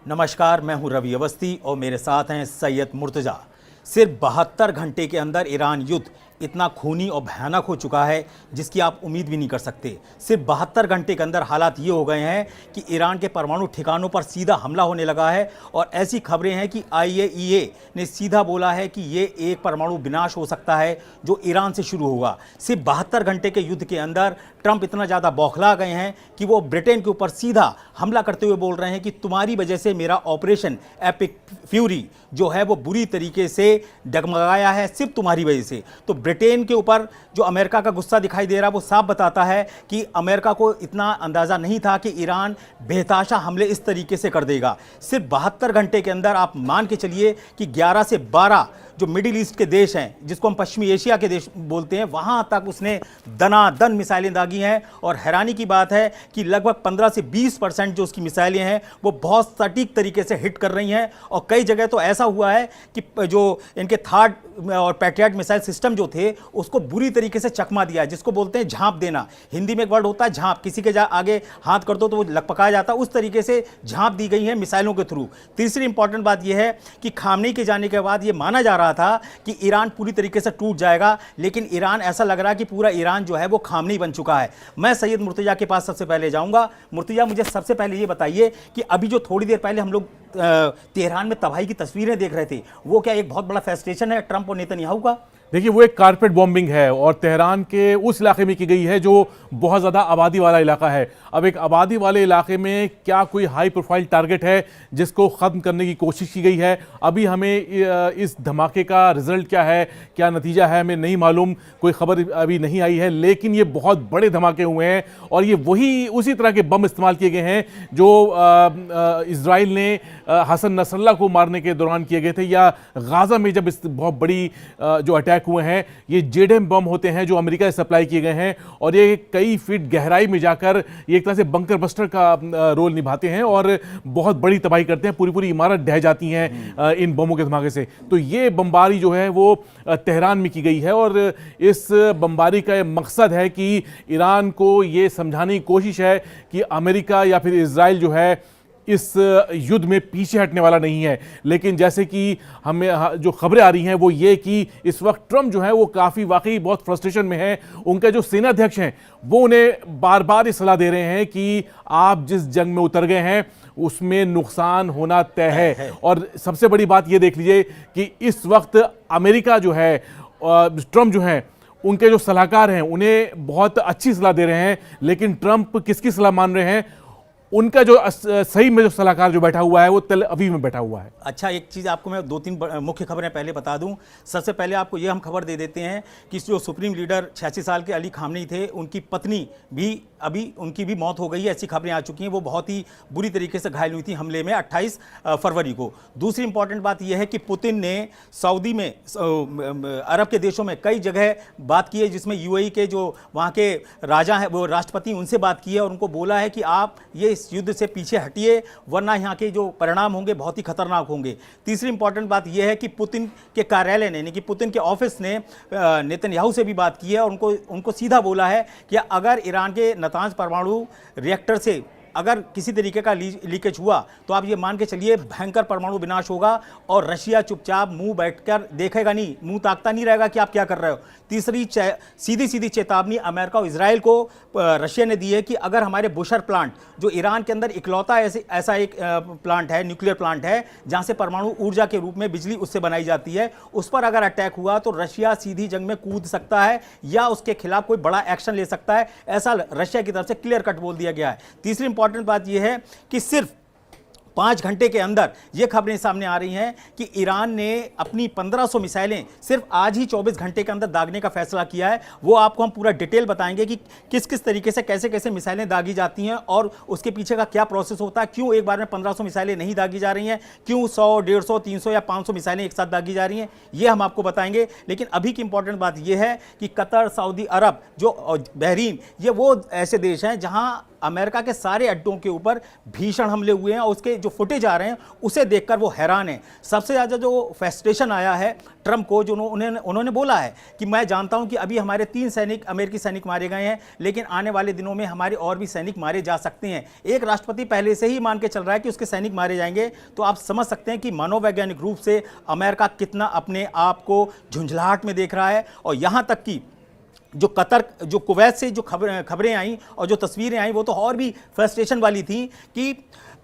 नमस्कार, मैं हूं रवि अवस्थी और मेरे साथ हैं सैयद मुर्तज़ा। सिर्फ 72 घंटे के अंदर ईरान युद्ध इतना खूनी और भयानक हो चुका है जिसकी आप उम्मीद भी नहीं कर सकते। सिर्फ 72 घंटे के अंदर हालात ये हो गए हैं कि ईरान के परमाणु ठिकानों पर सीधा हमला होने लगा है और ऐसी खबरें हैं कि IAEA ने सीधा बोला है कि ये एक परमाणु विनाश हो सकता है जो ईरान से शुरू होगा। सिर्फ 72 घंटे के युद्ध के अंदर ट्रंप इतना ज़्यादा बौखला गए हैं कि वो ब्रिटेन के ऊपर सीधा हमला करते हुए बोल रहे हैं कि तुम्हारी वजह से मेरा ऑपरेशन एपिक फ्यूरी जो है वो बुरी तरीके से डगमगाया है, सिर्फ तुम्हारी वजह से। तो ब्रिटेन के ऊपर जो अमेरिका का गुस्सा दिखाई दे रहा है वो साफ बताता है कि अमेरिका को इतना अंदाज़ा नहीं था कि ईरान बेहताशा हमले इस तरीके से कर देगा। सिर्फ 72 घंटे के अंदर आप मान के चलिए कि 11 से 12 जो मिडिल ईस्ट के देश हैं, जिसको हम पश्चिमी एशिया के देश बोलते हैं, वहां तक उसने दनादन मिसाइलें दागी हैं। और हैरानी की बात है कि लगभग 15 से 20% जो उसकी मिसाइलें हैं वो बहुत सटीक तरीके से हिट कर रही हैं। और कई जगह तो ऐसा हुआ है कि जो इनके थर्ड और पैट्रियट मिसाइल सिस्टम जो थे उसको बुरी तरीके से चकमा दिया है, जिसको बोलते हैं झांप देना। हिंदी में एक वर्ड होता है झांप, किसी के आगे हाथ कर दो तो वो लकपकाया जाता है, उस तरीके से झांप दी गई है मिसाइलों के थ्रू। तीसरी इंपॉर्टेंट बात यह है कि खामनेई के जाने के बाद ये माना जा रहा था कि ईरान पूरी तरीके से टूट जाएगा, लेकिन ईरान ऐसा लग रहा है कि पूरा ईरान जो है वो खामनेई बन चुका है। मैं सैयद मुर्तज़ा के पास सबसे पहले जाऊंगा। मुर्तज़ा, मुझे सबसे पहले ये बताइए कि अभी जो थोड़ी देर पहले हम लोग तेहरान में तबाही की तस्वीरें देख रहे थे, वो क्या एक बहुत बड़ा फेस्टेशन है ट्रंप और नेतन्याहू का? देखिए, वो एक कारपेट बॉम्बिंग है और तेहरान के उस इलाके में की गई है जो बहुत ज़्यादा आबादी वाला इलाका है। अब एक आबादी वाले इलाके में क्या कोई हाई प्रोफाइल टारगेट है जिसको ख़त्म करने की कोशिश की गई है? अभी हमें इस धमाके का रिजल्ट क्या है, क्या नतीजा है, हमें नहीं मालूम, कोई खबर अभी नहीं आई है। लेकिन ये बहुत बड़े धमाके हुए हैं और ये वही उसी तरह के बम इस्तेमाल किए गए हैं जो इजराइल ने हसन नसरल्ला को मारने के दौरान किए गए थे, या गाज़ा में जब इस बहुत बड़ी जो अटैक हुए हैं। ये जेडएम बम होते हैं जो अमेरिका से सप्लाई किए गए हैं और ये कई फीट गहराई में जाकर ये एक तरह से बंकर बस्टर का रोल निभाते हैं और बहुत बड़ी तबाही करते हैं। पूरी पूरी इमारत ढह जाती हैं इन बमों के धमाके से। तो ये बमबारी जो है वो तेहरान में की गई है और इस बमबारी का मकसद है कि ईरान को ये समझाने की कोशिश है कि अमेरिका या फिर इजराइल जो है इस युद्ध में पीछे हटने वाला नहीं है। लेकिन जैसे कि हमें जो खबरें आ रही हैं वो ये कि इस वक्त ट्रंप जो है वो काफ़ी वाकई बहुत फ्रस्ट्रेशन में है। उनके जो सेनाध्यक्ष हैं वो उन्हें बार बार ये सलाह दे रहे हैं कि आप जिस जंग में उतर गए हैं उसमें नुकसान होना तय है। और सबसे बड़ी बात ये देख लीजिए कि इस वक्त अमेरिका जो है, ट्रंप जो है, उनके जो सलाहकार हैं उन्हें बहुत अच्छी सलाह दे रहे हैं, लेकिन ट्रंप किसकी सलाह मान रहे हैं? उनका जो सही में जो सलाहकार जो बैठा हुआ है वो तेल अवीव में बैठा हुआ है। अच्छा, एक चीज़ आपको मैं 2-3 मुख्य खबरें पहले बता दूं। सबसे पहले आपको ये हम खबर दे देते हैं कि जो सुप्रीम लीडर 86 साल के अली खामनेई थे, उनकी पत्नी भी अभी उनकी भी मौत हो गई है, ऐसी खबरें आ चुकी हैं। वो बहुत ही बुरी तरीके से घायल हुई थी हमले में 28 फरवरी को। दूसरी इंपॉर्टेंट बात यह है कि पुतिन ने सऊदी में, अरब के देशों में कई जगह बात की है, जिसमें UAE के जो वहाँ के राजा हैं, वो राष्ट्रपति, उनसे बात की है और उनको बोला है कि आप ये इस युद्ध से पीछे हटिए, वरना यहाँ के जो परिणाम होंगे बहुत ही खतरनाक होंगे। तीसरी इंपॉर्टेंट बात यह है कि पुतिन के कार्यालय ने, यानी कि पुतिन के ऑफिस ने नेतन्याहू से भी बात की है और उनको सीधा बोला है कि अगर ईरान के नातांज परमाणु रिएक्टर से अगर किसी तरीके का लीकेज हुआ तो आप ये मान के चलिए भयंकर परमाणु विनाश होगा और रशिया चुपचाप मुंह बैठकर देखेगा नहीं, मुंह ताकता नहीं रहेगा कि आप क्या कर रहे हो। तीसरी सीधी सीधी चेतावनी अमेरिका और इजराइल को रशिया ने दी है कि अगर हमारे बुशर प्लांट, जो ईरान के अंदर इकलौता ऐसा एक प्लांट है, न्यूक्लियर प्लांट है, जहाँ से परमाणु ऊर्जा के रूप में बिजली उससे बनाई जाती है, उस पर अगर अटैक हुआ तो रशिया सीधी जंग में कूद सकता है या उसके खिलाफ कोई बड़ा एक्शन ले सकता है। ऐसा रशिया की तरफ से क्लियर कट बोल दिया गया है। तीसरी इंपॉर्टेंट बात यह है कि सिर्फ 5 घंटे के अंदर ये खबरें सामने आ रही हैं कि ईरान ने अपनी 1500 मिसाइलें सिर्फ आज ही 24 घंटे के अंदर दागने का फैसला किया है। वो आपको हम पूरा डिटेल बताएंगे कि किस किस तरीके से कैसे कैसे मिसाइलें दागी जाती हैं और उसके पीछे का क्या प्रोसेस होता है, क्यों एक बार में 1500 मिसाइलें नहीं दागी जा रही हैं, क्यों 100, 150, 300 या 500 मिसाइलें एक साथ दागी जा रही हैं, ये हम आपको बताएंगे। लेकिन अभी की इंपॉर्टेंट बात यह है कि कतर, सऊदी अरब, जो बहरीन, ये वो ऐसे देश हैं जहाँ अमेरिका के सारे अड्डों के ऊपर भीषण हमले हुए हैं और उसके जो फुटेज आ रहे हैं उसे देखकर वो हैरान है। सबसे ज़्यादा जो फ्रस्ट्रेशन आया है ट्रंप को, जो उन्होंने बोला है कि मैं जानता हूं कि अभी हमारे 3 अमेरिकी सैनिक मारे गए हैं, लेकिन आने वाले दिनों में हमारे और भी सैनिक मारे जा सकते हैं। एक राष्ट्रपति पहले से ही मान के चल रहा है कि उसके सैनिक मारे जाएंगे, तो आप समझ सकते हैं कि मनोवैज्ञानिक रूप से अमेरिका कितना अपने आप को झुंझलाहट में देख रहा है। और यहां तक कि जो कतर, जो कुवैत से जो खबरें आई और जो तस्वीरें आई वो तो और भी फ्रस्ट्रेशन वाली थी कि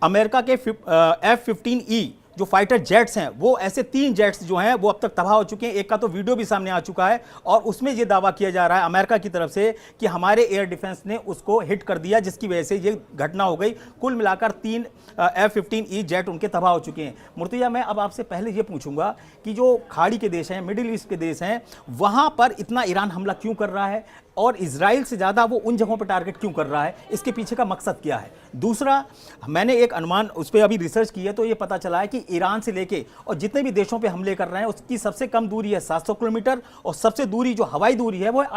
अमेरिका के F-15E जो फाइटर जेट्स हैं, वो ऐसे 3 जेट्स जो हैं वो अब तक तबाह हो चुके हैं। एक का तो वीडियो भी सामने आ चुका है और उसमें ये दावा किया जा रहा है अमेरिका की तरफ से कि हमारे एयर डिफेंस ने उसको हिट कर दिया, जिसकी वजह से ये घटना हो गई। कुल मिलाकर 3 F-15E जेट उनके तबाह हो चुके हैं। मुर्तजा, मैं अब आपसे पहले ये पूछूंगा कि जो खाड़ी के देश हैं, मिडिल ईस्ट के देश हैं, वहां पर इतना ईरान हमला क्यों कर रहा है और इजराइल से ज़्यादा वो उन जगहों पर टारगेट क्यों कर रहा है? इसके पीछे का मकसद क्या है? दूसरा, मैंने एक अनुमान उस पर अभी रिसर्च की है तो ये पता चला है कि ईरान से लेके और जितने भी देशों पे हमले कर रहे हैं उसकी सबसे कम दूरी है 700 किलोमीटर और सबसे दूरी जो हवाई दूरी है वो है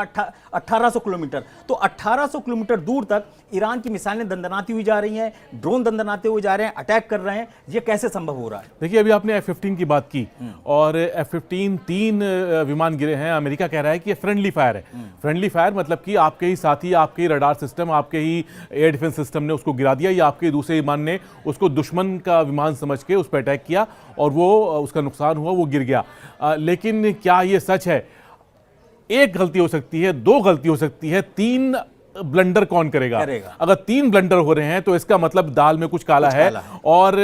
1800 किलोमीटर। तो 1800 किलोमीटर दूर तक ईरान की मिसाइलें दंदनाती हुई जा रही हैं, ड्रोन दंदनाते हुए जा रहे हैं, अटैक कर रहे हैं। ये कैसे संभव हो रहा है? देखिए, अभी आपने F-15 की बात की और F-15 3 विमान गिरे हैं। अमेरिका कह रहा है कि ये फ्रेंडली फायर है। फ्रेंडली फायर मतलब कि आपके ही साथी, आपके ही रडार सिस्टम, आपके ही एयर डिफेंस सिस्टम ने उसको गिरा दिया या आपके दूसरे विमान ने उसको दुश्मन का विमान समझ के उस पर अटैक किया और वो उसका नुकसान हुआ, वो गिर गया। लेकिन क्या ये सच है? एक गलती हो सकती है, 2 गलती हो सकती है, 3 ब्लंडर कौन करेगा? अगर 3 ब्लंडर हो रहे हैं तो इसका मतलब दाल में कुछ काला है। और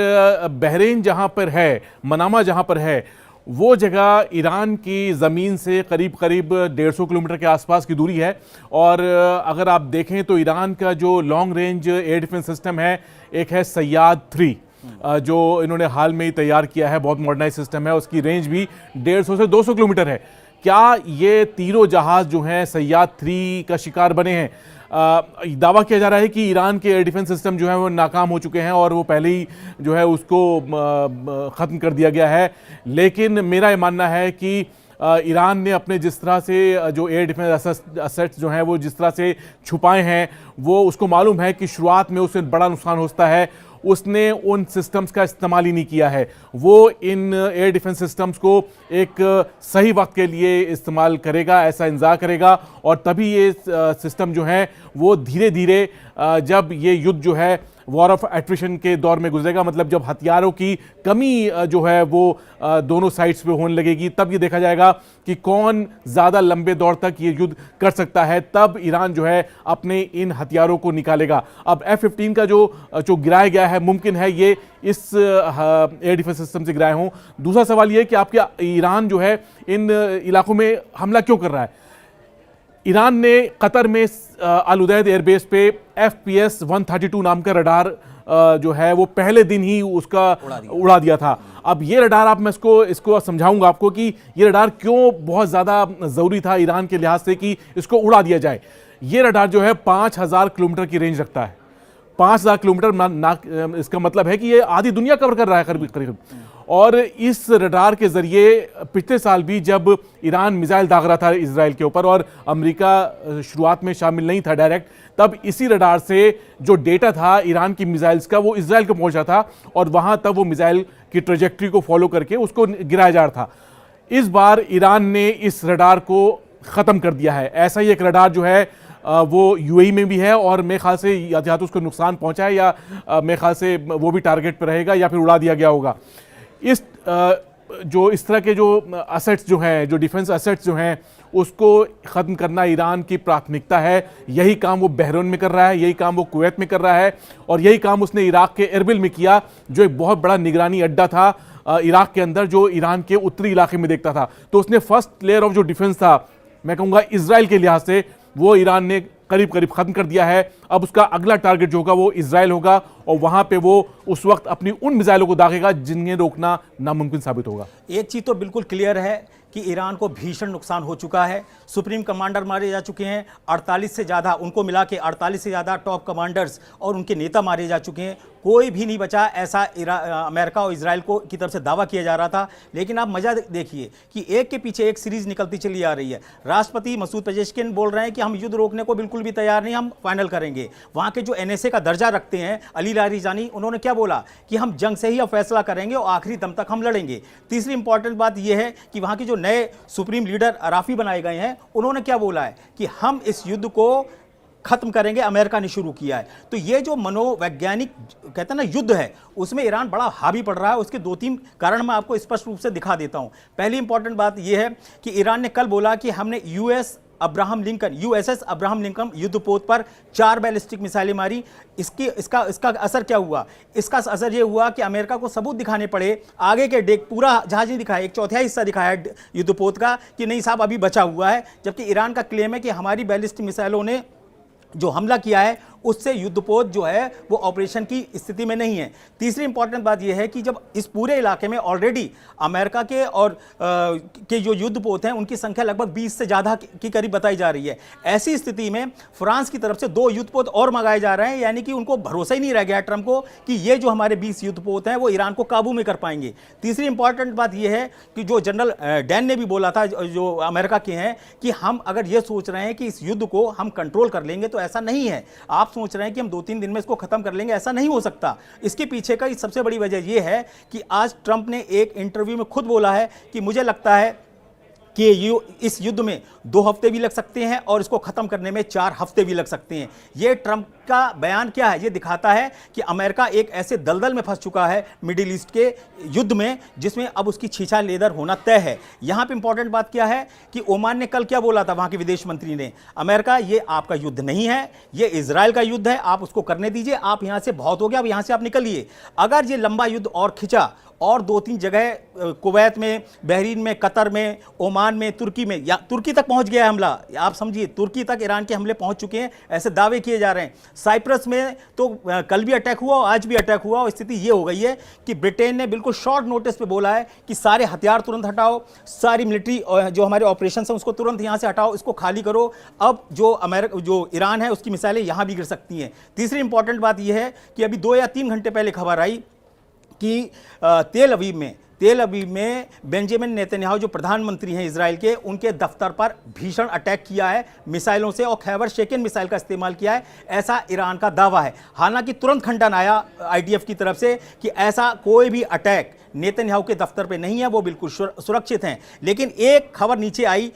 बहरीन जहां पर है, मनामा जहां पर है, वो जगह ईरान की ज़मीन से करीब 150 किलोमीटर के आसपास की दूरी है। और अगर आप देखें तो ईरान का जो long range air defence system है, एक है सैयाद 3 जो इन्होंने हाल में ही तैयार किया है, बहुत मॉडर्नाइज सिस्टम है, उसकी रेंज भी 150 से 200 किलोमीटर है। क्या ये तीनों जहाज जो हैं सैयाद 3 का शिकार बने हैं? दावा किया जा रहा है कि ईरान के एयर डिफेंस सिस्टम जो है वो नाकाम हो चुके हैं और वो पहले ही जो है उसको ख़त्म कर दिया गया है। लेकिन मेरा ये मानना है कि ईरान ने अपने जिस तरह से जो एयर डिफेंस असेट्स जो हैं वो जिस तरह से छुपाए हैं, वो उसको मालूम है कि शुरुआत में उससे बड़ा नुकसान होता है, उसने उन सिस्टम्स का इस्तेमाल ही नहीं किया है। वो इन एयर डिफेंस सिस्टम्स को एक सही वक्त के लिए इस्तेमाल करेगा, ऐसा इंतज़ार करेगा और तभी ये सिस्टम जो है वो धीरे धीरे जब ये युद्ध जो है वॉर ऑफ एट्रिशन के दौर में गुजरेगा, मतलब जब हथियारों की कमी जो है वो दोनों साइड्स पे होने लगेगी, तब ये देखा जाएगा कि कौन ज़्यादा लंबे दौर तक ये युद्ध कर सकता है। तब ईरान जो है अपने इन हथियारों को निकालेगा। अब F-15 का जो गिराया गया है, मुमकिन है ये इस एयर डिफेंस सिस्टम से गिराए हों। दूसरा सवाल ये कि आपके ईरान जो है इन इलाकों में हमला क्यों कर रहा है? ईरान ने कतर में अल उदैद एयरबेस पे FPS 132 नाम का रडार जो है वो पहले दिन ही उसका उड़ा दिया था। अब ये रडार, आप मैं इसको समझाऊंगा आपको कि ये रडार क्यों बहुत ज़्यादा ज़रूरी था ईरान के लिहाज से कि इसको उड़ा दिया जाए। ये रडार जो है 5000 किलोमीटर की रेंज रखता है। 5000 किलोमीटर इसका मतलब है कि ये आधी दुनिया कवर कर रहा है करीब। और इस रडार के जरिए पिछले साल भी जब ईरान मिसाइल दाग रहा था इजराइल के ऊपर और अमेरिका शुरुआत में शामिल नहीं था डायरेक्ट, तब इसी रडार से जो डेटा था ईरान की मिसाइल्स का वो इजराइल को पहुंचा था और वहां तब वो मिसाइल की ट्रेजेक्ट्री को फॉलो करके उसको गिराया जा रहा था। इस बार ईरान ने इस रडार को ख़त्म कर दिया है। ऐसा ही एक रडार जो है वो UAE में भी है और मेरे ख्याल से या तो उसको नुकसान पहुंचा है या मेरे ख्याल से वो भी टारगेट पर रहेगा या फिर उड़ा दिया गया होगा। इस तरह के जो असेट्स जो हैं, जो डिफेंस असेट्स जो हैं, उसको ख़त्म करना ईरान की प्राथमिकता है। यही काम वो बहरीन में कर रहा है, यही काम वो कुवैत में कर रहा है और यही काम उसने इराक के एरबिल में किया, जो एक बहुत बड़ा निगरानी अड्डा था इराक के अंदर, जो ईरान के उत्तरी इलाके में देखता था। तो उसने फर्स्ट लेयर ऑफ जो डिफेंस था, मैं कहूँगा इजराइल के लिहाज से, वो ईरान ने करीब ख़त्म कर दिया है। अब उसका अगला टारगेट जो होगा वो इजराइल होगा और वहां पे वो उस वक्त अपनी उन मिसाइलों को दागेगा जिन्हें रोकना नामुमकिन साबित होगा। एक चीज तो बिल्कुल क्लियर है कि ईरान को भीषण नुकसान हो चुका है। सुप्रीम कमांडर मारे जा चुके हैं, 48 से ज़्यादा, उनको मिला के 48 से ज़्यादा टॉप कमांडर्स और उनके नेता मारे जा चुके हैं। कोई भी नहीं बचा, ऐसा अमेरिका और इजराइल को की तरफ से दावा किया जा रहा था। लेकिन आप मजा देखिए कि एक के पीछे एक सीरीज निकलती चली आ रही है। राष्ट्रपति मसूद पेजेश्किन बोल रहे हैं कि हम युद्ध रोकने को बिल्कुल भी तैयार नहीं, हम फाइनल करेंगे। वहाँ के जो NSA का दर्जा रखते हैं अली लारिजानी, उन्होंने क्या बोला कि हम जंग से ही अब फैसला करेंगे और आखिरी दम तक हम लड़ेंगे। तीसरी इंपॉर्टेंट बात यह है कि वहाँ के जो नए सुप्रीम लीडर अराफी बनाए गए हैं, उन्होंने क्या बोला है कि हम इस युद्ध को खत्म करेंगे, अमेरिका ने शुरू किया है। तो ये जो मनोवैज्ञानिक कहते हैं ना युद्ध है, उसमें ईरान बड़ा हावी पड़ रहा है। उसके 2-3 कारण मैं आपको स्पष्ट रूप से दिखा देता हूं। पहली इंपॉर्टेंट बात यह है कि ईरान ने कल बोला कि हमने USS अब्राहम लिंकन युद्धपोत पर 4 बैलिस्टिक मिसाइलें मारी। इसका असर क्या हुआ? इसका असर यह हुआ कि अमेरिका को सबूत दिखाने पड़े, आगे के डेक पूरा जहाज नहीं दिखाया, 1/4 हिस्सा दिखाया युद्धपोत का कि नहीं साहब अभी बचा हुआ है। जबकि ईरान का क्लेम है कि हमारी बैलिस्टिक मिसाइलों ने जो हमला किया है उससे युद्धपोत जो है वो ऑपरेशन की स्थिति में नहीं है। तीसरी इंपॉर्टेंट बात यह है कि जब इस पूरे इलाके में ऑलरेडी अमेरिका के और के जो युद्धपोत हैं उनकी संख्या लगभग 20 से ज़्यादा की करीब बताई जा रही है। ऐसी स्थिति में फ्रांस की तरफ से 2 युद्धपोत और मंगाए जा रहे हैं, यानी कि उनको भरोसा ही नहीं रह गया ट्रंप को कि ये जो हमारे 20 युद्धपोत हैं वो ईरान को काबू में कर पाएंगे। तीसरी इंपॉर्टेंट बात यह है कि जो जनरल डैन ने भी बोला था, जो अमेरिका के हैं, कि हम अगर ये सोच रहे हैं कि इस युद्ध को हम कंट्रोल कर लेंगे तो ऐसा नहीं है। आप सोच रहे हैं कि हम 2-3 दिन में इसको खत्म कर लेंगे, ऐसा नहीं हो सकता। इसके पीछे का सबसे बड़ी वजह यह है कि आज ट्रंप ने एक इंटरव्यू में खुद बोला है कि मुझे लगता है कि इस युद्ध में 2 हफ्ते भी लग सकते हैं और इसको खत्म करने में 4 हफ्ते भी लग सकते हैं। यह ट्रंप का बयान क्या है? यह दिखाता है कि अमेरिका एक ऐसे दलदल में फंस चुका है मिडिल ईस्ट के युद्ध में, जिसमें अब उसकी छीछा लेदर होना तय है। यहां पे इंपॉर्टेंट बात क्या है कि ओमान ने कल क्या बोला था, वहां के विदेश मंत्री ने, अमेरिका ये आपका युद्ध नहीं है, ये इजराइल का युद्ध है, आप उसको करने दीजिए, आप यहां से बहुत हो गया, अब यहां से आप निकलिए। अगर ये लंबा युद्ध और खिंचा और 2-3 जगह कुवैत में, बहरीन में, कतर में, ओमान में, तुर्की में, या तुर्की तक पहुंच गया है हमला, आप समझिए तुर्की तक ईरान के हमले पहुंच चुके हैं, ऐसे दावे किए जा रहे हैं। साइप्रस में तो कल भी अटैक हुआ और आज भी अटैक हुआ और स्थिति ये हो गई है कि ब्रिटेन ने बिल्कुल शॉर्ट नोटिस पे बोला है कि सारे हथियार तुरंत हटाओ, सारी मिलिट्री जो हमारे ऑपरेशन हैं उसको तुरंत यहाँ से हटाओ, इसको खाली करो। अब जो ईरान है उसकी मिसाइलें यहाँ भी गिर सकती हैं। तीसरी इंपॉर्टेंट बात यह है कि अभी 2 या 3 घंटे पहले खबर आई कि तेल अवीव में बेंजामिन नेतन्याहू जो प्रधानमंत्री हैं इजराइल के, उनके दफ्तर पर भीषण अटैक किया है मिसाइलों से और खैबर शेकन मिसाइल का इस्तेमाल किया है, ऐसा ईरान का दावा है। हालांकि तुरंत खंडन आया IDF की तरफ से कि ऐसा कोई भी अटैक नेतन्याहू के दफ्तर पे नहीं है, वो बिल्कुल सुरक्षित हैं। लेकिन एक खबर नीचे आई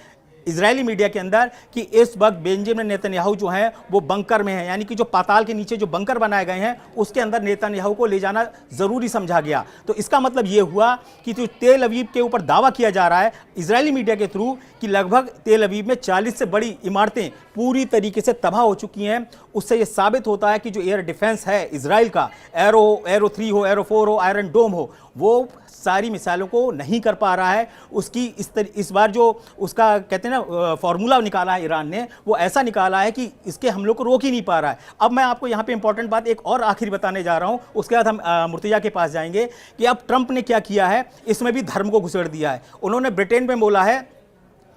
इजरायली मीडिया के अंदर कि इस वक्त बेंजामिन नेतन्याहू जो हैं वो बंकर में हैं, यानी कि जो पाताल के नीचे जो बंकर बनाए गए हैं उसके अंदर नेतन्याहू को ले जाना ज़रूरी समझा गया। तो इसका मतलब ये हुआ कि जो तेल अवीव के ऊपर दावा किया जा रहा है इजरायली मीडिया के थ्रू कि लगभग तेल अवीव में 40 से बड़ी इमारतें पूरी तरीके से तबाह हो चुकी हैं, उससे ये साबित होता है कि जो एयर डिफेंस है इजराइल का, एरो 3 हो, एरो 4 हो, आयरन डोम हो, वो सारी मिसाइलों को नहीं कर पा रहा है। उसकी इस बार जो उसका कहते हैं ना फॉर्मूला निकाला है ईरान ने, वो ऐसा निकाला है कि इसके हमलों को रोक ही नहीं पा रहा है। अब मैं आपको यहाँ पे इंपॉर्टेंट बात एक और आखिरी बताने जा रहा हूँ, उसके बाद हम मुर्तजा के पास जाएंगे कि अब ट्रंप ने क्या किया है, इसमें भी धर्म को घुसेड़ दिया है। उन्होंने ब्रिटेन में बोला है,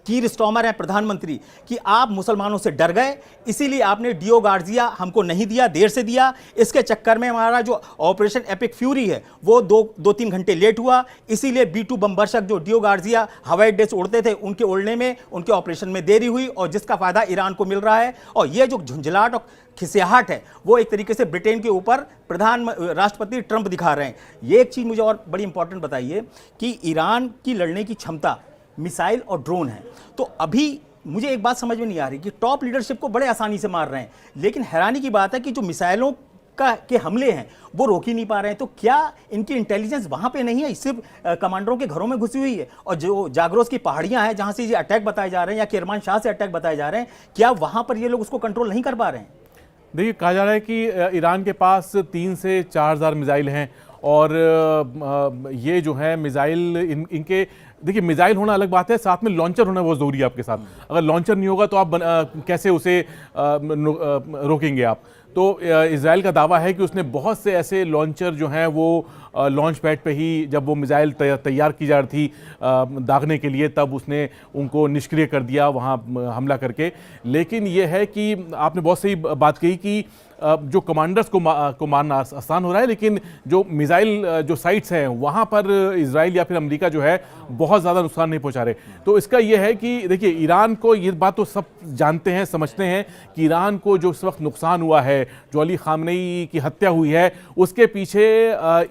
कीर स्टॉमर है प्रधानमंत्री, कि आप मुसलमानों से डर गए, इसीलिए आपने डियो गार्जिया हमको नहीं दिया, देर से दिया, इसके चक्कर में हमारा जो ऑपरेशन एपिक फ्यूरी है वो 2-3 घंटे लेट हुआ, इसीलिए B-2 बमबर्षक जो डियो गार्जिया हवाई अड्डे से उड़ते थे उनके उड़ने में, उनके ऑपरेशन में देरी हुई और जिसका फायदा ईरान को मिल रहा है। और ये जो झुंझलाहट और खिसियाहट है वो एक तरीके से ब्रिटेन के ऊपर राष्ट्रपति ट्रंप दिखा रहे हैं। ये एक चीज़ मुझे और बड़ी इंपॉर्टेंट बताइए कि ईरान की लड़ने की क्षमता मिसाइल और ड्रोन है। तो अभी मुझे एक बात समझ में नहीं आ रही कि टॉप लीडरशिप को बड़े आसानी से मार रहे हैं, लेकिन हैरानी की बात है कि जो मिसाइलों के हमले हैं वो रोक ही नहीं पा रहे हैं। तो क्या इनकी इंटेलिजेंस वहां पे नहीं है, सिर्फ कमांडरों के घरों में घुसी हुई है? और जो जागरोस की पहाड़ियां हैं जहां से ये अटैक बताए जा रहे हैं या किरमान शाह से अटैक बताए जा रहे हैं, क्या वहां पर ये लोग उसको कंट्रोल नहीं कर पा रहे हैं? देखिए, कहा जा रहा है कि ईरान के पास 3 से 4,000 मिसाइल हैं और ये जो है मिसाइल इनके देखिए, मिसाइल होना अलग बात है, साथ में लॉन्चर होना बहुत ज़रूरी है आपके साथ। अगर लॉन्चर नहीं होगा तो आप कैसे उसे रोकेंगे आप। तो इजराइल का दावा है कि उसने बहुत से ऐसे लॉन्चर जो हैं वो लॉन्च पैड पे ही, जब वो मिसाइल तैयार की जा रही थी दागने के लिए, तब उसने उनको निष्क्रिय कर दिया वहाँ हमला करके। लेकिन ये है कि आपने बहुत सही बात कही कि जो कमांडर्स को मारना आसान हो रहा है, लेकिन जो मिसाइल जो साइट्स हैं वहाँ पर इजराइल या फिर अमेरिका जो है बहुत ज़्यादा नुकसान नहीं पहुँचा रहे। तो इसका ये है कि देखिए, ईरान को ये बात तो सब जानते हैं, समझते हैं कि ईरान को जो इस वक्त नुकसान हुआ है, जो अली खामनेई की हत्या हुई है, उसके पीछे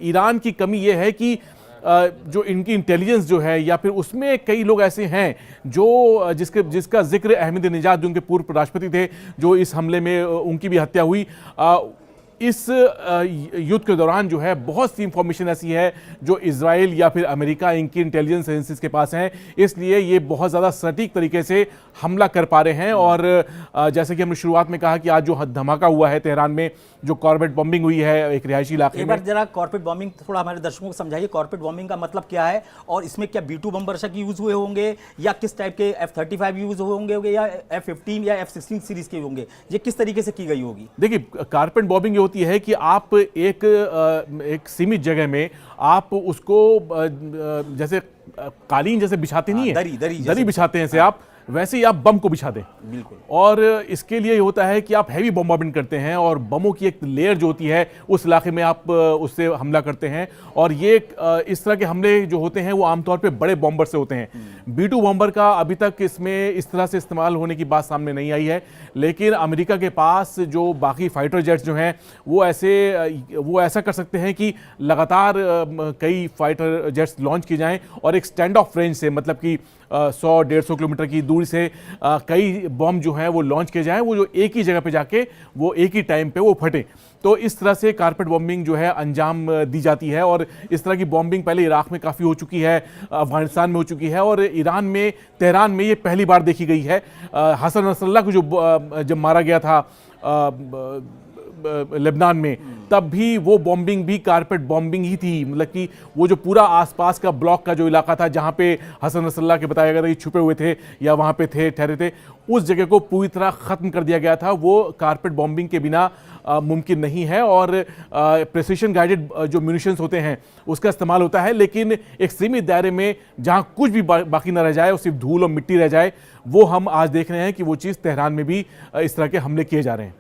ईरान की कमी ये है कि जो इनकी इंटेलिजेंस जो है, या फिर उसमें कई लोग ऐसे हैं जो जिसका जिक्र अहमदीनेजाद, जो उनके पूर्व राष्ट्रपति थे, जो इस हमले में उनकी भी हत्या हुई। इस युद्ध के दौरान जो है बहुत सी इंफॉर्मेशन ऐसी है जो इजराइल या फिर अमेरिका, इनकी इंटेलिजेंस एजेंसीज के पास हैं, इसलिए ये बहुत ज़्यादा सटीक तरीके से हमला कर पा रहे हैं। और जैसे कि हमने शुरुआत में कहा कि आज जो धमाका हुआ है तेहरान में, जो कॉर्बेट बॉम्बिंग हुई है एक रिहायशी इलाके में। एक बार जरा कॉर्बेट बॉम्बिंग थोड़ा हमारे दर्शकों को समझाइए, कॉर्बेट बॉम्बिंग का मतलब क्या है, और इसमें क्या B-2 बम्बरशक यूज हुए होंगे, या किस टाइप के F-35 यूज होंगे, या F-15 या F-16 सीरीज के होंगे, ये किस तरीके से की गई होगी? देखिए, कॉर्बेट बॉम्बिंग ये होती है कि आप एक सीमित जगह में आप उसको जैसे कालीन जैसे बिछाते नहीं है, दरी बिछाते हैं, आप वैसे ही आप बम को बिछा दें। बिल्कुल। और इसके लिए होता है कि आप हैवी बम्बार्मेंट करते हैं, और बमों की एक लेयर जो होती है उस इलाके में आप उससे हमला करते हैं। और ये इस तरह के हमले जो होते हैं वो आमतौर पे बड़े बॉम्बर से होते हैं। B-2 बॉम्बर का अभी तक इसमें इस तरह से इस्तेमाल होने की बात सामने नहीं आई है, लेकिन अमेरिका के पास जो बाकी फाइटर जेट्स जो हैं वो ऐसा कर सकते हैं कि लगातार कई फाइटर जेट्स लॉन्च किए जाएं, और एक स्टैंड ऑफ रेंज से, मतलब कि 100-150 किलोमीटर की दूरी से कई बम जो हैं वो लॉन्च किए जाएं, वो जो एक ही जगह पे जाके वो एक ही टाइम पे वो फटे। तो इस तरह से कारपेट बॉम्बिंग जो है अंजाम दी जाती है। और इस तरह की बॉम्बिंग पहले इराक में काफ़ी हो चुकी है, अफगानिस्तान में हो चुकी है, और ईरान में, तेहरान में ये पहली बार देखी गई है। हसन नसरल्लाह को जब मारा गया था लेबनान में, तब भी वो बॉम्बिंग भी कारपेट बॉम्बिंग ही थी। मतलब कि वो जो पूरा आसपास का ब्लॉक का जो इलाका था जहाँ पे हसन नसरल्लाह के बताया गया था कि छुपे हुए थे या वहाँ पे ठहरे थे, उस जगह को पूरी तरह ख़त्म कर दिया गया था। वो कारपेट बॉम्बिंग के बिना मुमकिन नहीं है। और प्रेसिशन गाइडेड जो म्यूनिशंस होते हैं उसका इस्तेमाल होता है, लेकिन एक सीमित दायरे में, जहाँ कुछ भी बाकी ना रह जाए और सिर्फ धूल और मिट्टी रह जाए, वो हम आज देख रहे हैं कि वो चीज़ तेहरान में भी इस तरह के हमले किए जा रहे हैं।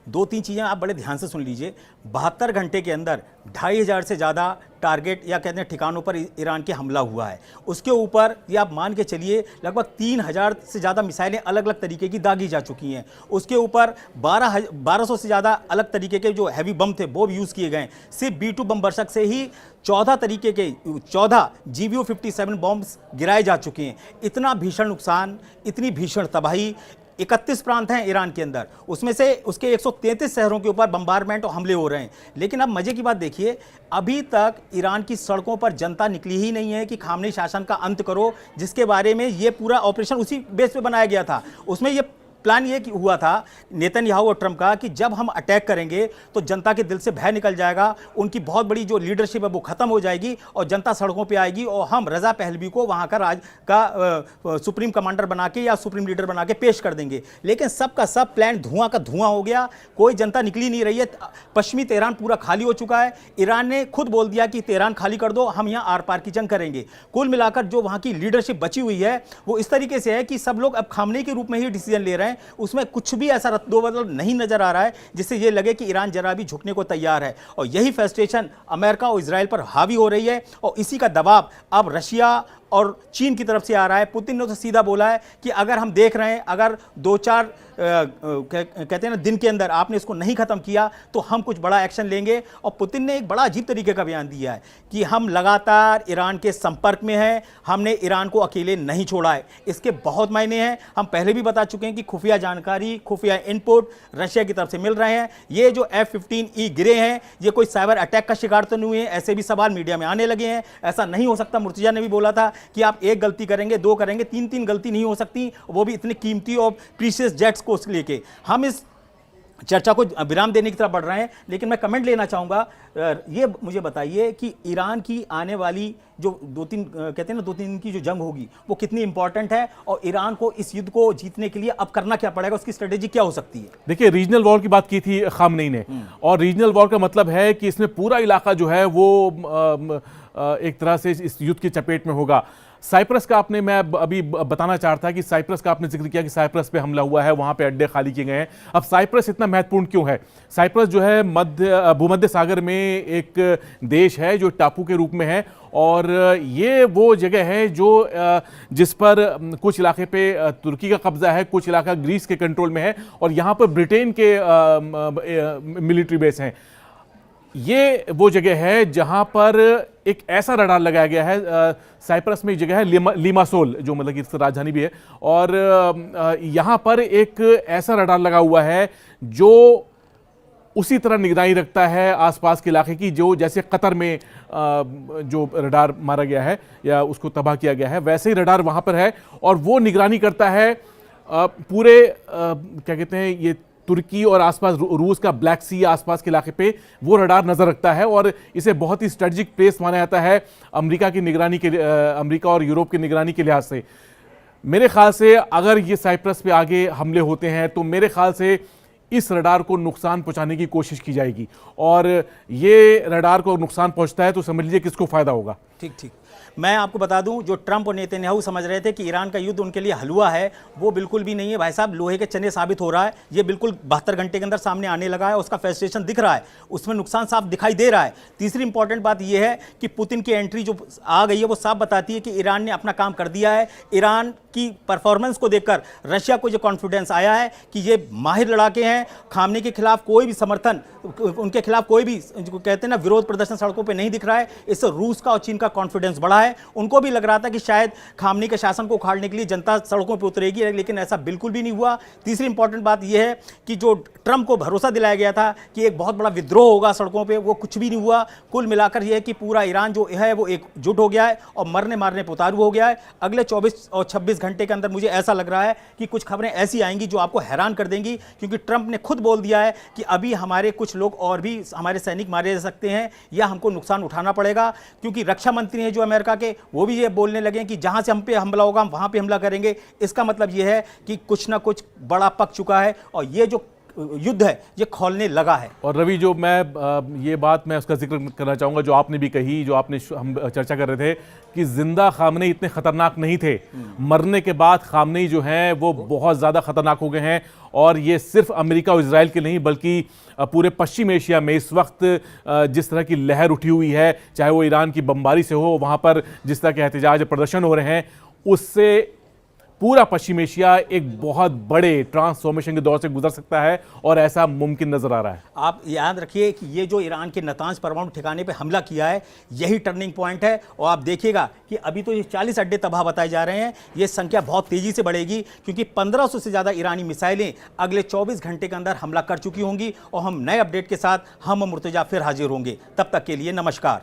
2-3 चीज़ें आप बड़े ध्यान से सुन लीजिए। 72 घंटे के अंदर 2500 से ज़्यादा टारगेट या कहते हैं ठिकानों पर ईरान के हमला हुआ है। उसके ऊपर ये आप मान के चलिए लगभग 3000 से ज़्यादा मिसाइलें अलग अलग तरीके की दागी जा चुकी हैं। उसके ऊपर 1200 से ज़्यादा अलग तरीके के जो हैवी बम थे वो भी यूज़ किए गए। सिर्फ B-2 बम्बरशक से ही 14 तरीके के 14 GBU-57 बॉम्ब्स गिराए जा चुके हैं। इतना भीषण नुकसान, इतनी भीषण तबाही। 31 प्रांत हैं ईरान के अंदर, उसमें से उसके 133 शहरों के ऊपर बम्बारमेंट और हमले हो रहे हैं। लेकिन अब मजे की बात देखिए, अभी तक ईरान की सड़कों पर जनता निकली ही नहीं है कि खामनेई शासन का अंत करो, जिसके बारे में ये पूरा ऑपरेशन उसी बेस पे बनाया गया था। उसमें ये प्लान ये हुआ था नेतन्याहू और ट्रंप का कि जब हम अटैक करेंगे तो जनता के दिल से भय निकल जाएगा, उनकी बहुत बड़ी जो लीडरशिप है वो खत्म हो जाएगी और जनता सड़कों पे आएगी, और हम रजा पहलवी को वहाँ का राज का सुप्रीम कमांडर बना के या सुप्रीम लीडर बना के पेश कर देंगे। लेकिन सबका सब प्लान धुआं का धुआं हो गया, कोई जनता निकली नहीं रही है। पश्चिमी तेहरान पूरा खाली हो चुका है। ईरान ने खुद बोल दिया कि तेहरान खाली कर दो, हम यहाँ आर पार की जंग करेंगे। कुल मिलाकर जो वहाँ की लीडरशिप बची हुई है वो इस तरीके से है कि सब लोग अब खामनेई के रूप में ही डिसीजन ले रहे हैं। उसमें कुछ भी ऐसा रद्दोबदल नहीं नजर आ रहा है जिससे ये लगे कि ईरान जरा भी झुकने को तैयार है। और यही फ्रस्ट्रेशन अमेरिका और इजराइल पर हावी हो रही है, और इसी का दबाव अब रशिया और चीन की तरफ से आ रहा है। पुतिन ने तो सीधा बोला है कि अगर हम देख रहे हैं, अगर 2-4 कहते हैं ना दिन के अंदर आपने इसको नहीं खत्म किया तो हम कुछ बड़ा एक्शन लेंगे। और पुतिन ने एक बड़ा अजीब तरीके का बयान दिया है कि हम लगातार ईरान के संपर्क में हैं, हमने ईरान को अकेले नहीं छोड़ा है। इसके बहुत मायने हैं। हम पहले भी बता चुके हैं कि खुफिया जानकारी, खुफिया इनपुट रशिया की तरफ से मिल रहे हैं। ये जो F-15E गिरे हैं, ये कोई साइबर अटैक का शिकार तो नहीं हुए, ऐसे भी सवाल मीडिया में आने लगे हैं। ऐसा नहीं हो सकता। मुर्तजा ने भी बोला था कि आप एक गलती करेंगे, 2 करेंगे, 3 गलती नहीं हो सकती, वो भी इतनी कीमती और प्रीशियस जेट्स को लेके। हम इस चर्चा को विराम देने की तरफ बढ़ रहे हैं, लेकिन मैं कमेंट लेना चाहूँगा। ये मुझे बताइए कि ईरान की आने वाली जो कहते हैं ना 2-3 दिन की जो जंग होगी वो कितनी इंपॉर्टेंट है, और ईरान को इस युद्ध को जीतने के लिए अब करना क्या पड़ेगा, उसकी स्ट्रेटेजी क्या हो सकती है? देखिए, रीजनल वॉर की बात की थी खामनेई ने, और रीजनल वॉर का मतलब है कि इसमें पूरा इलाका जो है वो एक तरह से इस युद्ध की चपेट में होगा। साइप्रस का आपने, मैं अभी बताना चाहता था कि साइप्रस का आपने जिक्र किया कि साइप्रस पे हमला हुआ है, वहां पे अड्डे खाली किए गए हैं। अब साइप्रस इतना महत्वपूर्ण क्यों है? साइप्रस जो है भूमध्य सागर में एक देश है जो टापू के रूप में है, और ये वो जगह है जो जिस पर कुछ इलाके पे तुर्की का कब्जा है, कुछ इलाका ग्रीस के कंट्रोल में है, और यहाँ पर ब्रिटेन के मिलिट्री बेस हैं। ये वो जगह है जहां पर एक ऐसा रडार लगाया गया है। साइप्रस में एक जगह है लिमासोल, जो मतलब कि इसकी राजधानी भी है, और यहां पर एक ऐसा रडार लगा हुआ है जो उसी तरह निगरानी रखता है आसपास के इलाके की, जो जैसे कतर में जो रडार मारा गया है या उसको तबाह किया गया है, वैसे ही रडार वहां पर है, और वो निगरानी करता है पूरे क्या कहते हैं, ये तुर्की और आसपास रूस का ब्लैक सी आसपास के इलाके पे वो रडार नजर रखता है, और इसे बहुत ही स्ट्रेटेजिक प्लेस माना जाता है अमेरिका की निगरानी के, अमेरिका और यूरोप की निगरानी के लिहाज से। मेरे ख्याल से अगर ये साइप्रस पे आगे हमले होते हैं तो मेरे ख्याल से इस रडार को नुकसान पहुंचाने की कोशिश की जाएगी, और ये रडार को नुकसान पहुंचता है तो समझ लीजिए किसको फायदा होगा। ठीक। मैं आपको बता दूं, जो ट्रंप और नेतन्याहू समझ रहे थे कि ईरान का युद्ध उनके लिए हलवा है, वो बिल्कुल भी नहीं है भाई साहब। लोहे के चने साबित हो रहा है, ये बिल्कुल 72 घंटे के अंदर सामने आने लगा है, उसका फ्रस्ट्रेशन दिख रहा है, उसमें नुकसान साफ दिखाई दे रहा है। तीसरी इंपॉर्टेंट बात यह है कि पुतिन की एंट्री जो आ गई है वो साफ बताती है कि ईरान ने अपना काम कर दिया है। ईरान की परफॉर्मेंस को देखकर रशिया को जो कॉन्फिडेंस आया है कि ये माहिर लड़ाके हैं, खामने के खिलाफ कोई भी समर्थन, उनके खिलाफ कोई भी कहते हैं ना विरोध प्रदर्शन सड़कों पे नहीं दिख रहा है। इससे रूस का और चीन का कॉन्फिडेंस बढ़ा है। उनको भी लग रहा था कि शायद खामने के शासन को उखाड़ने के लिए जनता सड़कों पे उतरेगी, लेकिन ऐसा बिल्कुल भी नहीं हुआ। तीसरी इंपॉर्टेंट बात यह है कि जो ट्रंप को भरोसा दिलाया गया था कि एक बहुत बड़ा विद्रोह होगा सड़कों पे, वो कुछ भी नहीं हुआ। कुल मिलाकर यह है कि पूरा ईरान जो है वो एकजुट हो गया है और मरने मारने पे उतारू हो गया है। अगले 24 और 26 घंटे के अंदर मुझे ऐसा लग रहा है कि कुछ खबरें ऐसी आएंगी जो आपको हैरान कर देंगी, क्योंकि ट्रंप ने खुद बोल दिया है कि अभी हमारे कुछ लोग और भी हमारे सैनिक मारे जा सकते हैं या हमको नुकसान उठाना पड़ेगा, क्योंकि रक्षा मंत्री हैं जो अमेरिका के, वो भी ये बोलने लगे कि जहां से हम पे हमला होगा हम वहां पे हमला करेंगे। इसका मतलब ये है कि कुछ ना कुछ बड़ा पक चुका है और ये जो युद्ध है ये खोलने लगा है। और रवि, जो मैं ये बात मैं उसका जिक्र करना चाहूँगा जो आपने भी कही, जो आपने हम चर्चा कर रहे थे कि जिंदा खामनेई इतने खतरनाक नहीं थे, मरने के बाद खामनेई जो हैं वो बहुत ज़्यादा खतरनाक हो गए हैं। और ये सिर्फ अमेरिका और इजराइल के नहीं बल्कि पूरे पश्चिम एशिया में इस वक्त जिस तरह की लहर उठी हुई है, चाहे वो ईरान की बमबारी से हो, वहाँ पर जिस तरह के एहतजाज प्रदर्शन हो रहे हैं, उससे पूरा पश्चिम एशिया एक बहुत बड़े ट्रांसफॉर्मेशन के दौर से गुजर सकता है, और ऐसा मुमकिन नजर आ रहा है। आप याद रखिए कि ये जो ईरान के नतांज परमाणु ठिकाने पे हमला किया है यही टर्निंग पॉइंट है, और आप देखिएगा कि अभी तो ये 40 अड्डे तबाह बताए जा रहे हैं। ये संख्या बहुत तेजी से बढ़ेगी, क्योंकि 1500 से ज़्यादा ईरानी मिसाइलें अगले 24 घंटे के अंदर हमला कर चुकी होंगी। और हम नए अपडेट के साथ हम मुर्तजा फिर हाजिर होंगे। तब तक के लिए नमस्कार।